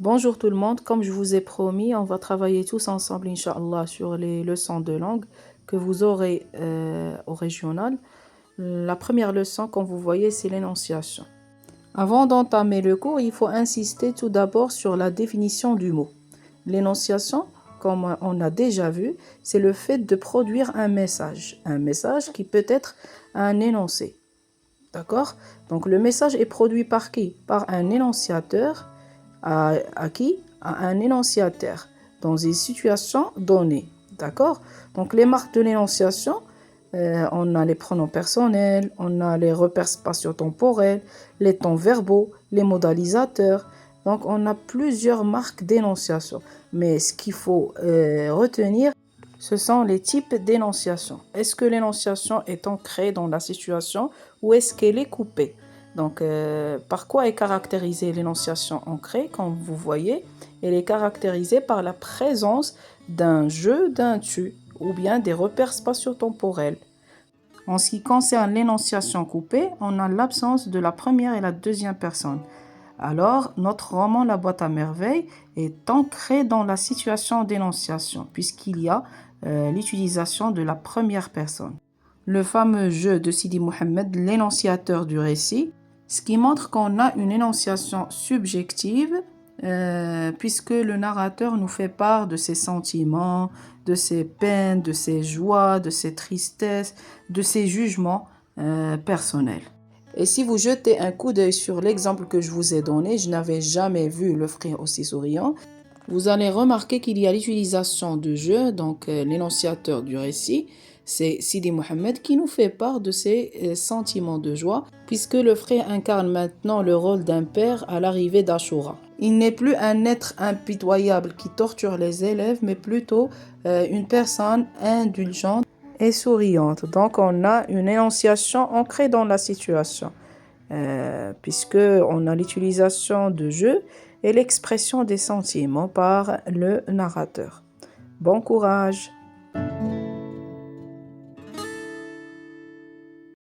Bonjour tout le monde, comme je vous ai promis, on va travailler tous ensemble, Inch'Allah, sur les leçons de langue que vous aurez au régional. La première leçon, comme vous voyez, c'est l'énonciation. Avant d'entamer le cours, il faut insister tout d'abord sur la définition du mot. L'énonciation, comme on a déjà vu, c'est le fait de produire un message qui peut être un énoncé. D'accord? Donc le message est produit par qui? Par un énonciateur. À qui? À un énonciateur dans une situation donnée. D'accord? Donc les marques de l'énonciation, on a les pronoms personnels, on a les repères spatio-temporels, les temps verbaux, les modalisateurs. Donc on a plusieurs marques d'énonciation. Mais ce qu'il faut retenir, ce sont les types d'énonciation. Est-ce que l'énonciation est ancrée dans la situation ou est-ce qu'elle est coupée? Donc, par quoi est caractérisée l'énonciation ancrée? Comme vous voyez, elle est caractérisée par la présence d'un je, d'un tu, ou bien des repères spatio-temporels. En ce qui concerne l'énonciation coupée, on a l'absence de la première et la deuxième personne. Alors, notre roman La boîte à merveilles est ancré dans la situation d'énonciation, puisqu'il y a l'utilisation de la première personne. Le fameux je de Sidi Mohammed, l'énonciateur du récit, ce qui montre qu'on a une énonciation subjective, puisque le narrateur nous fait part de ses sentiments, de ses peines, de ses joies, de ses tristesses, de ses jugements personnels. Et si vous jetez un coup d'œil sur l'exemple que je vous ai donné, je n'avais jamais vu le frère aussi souriant, vous allez remarquer qu'il y a l'utilisation de je, donc l'énonciateur du récit, c'est Sidi Mohammed qui nous fait part de ses sentiments de joie, puisque le frère incarne maintenant le rôle d'un père à l'arrivée d'Ashura. Il n'est plus un être impitoyable qui torture les élèves, mais plutôt une personne indulgente et souriante. Donc on a une énonciation ancrée dans la situation, puisque on a l'utilisation de je et l'expression des sentiments par le narrateur. Bon courage!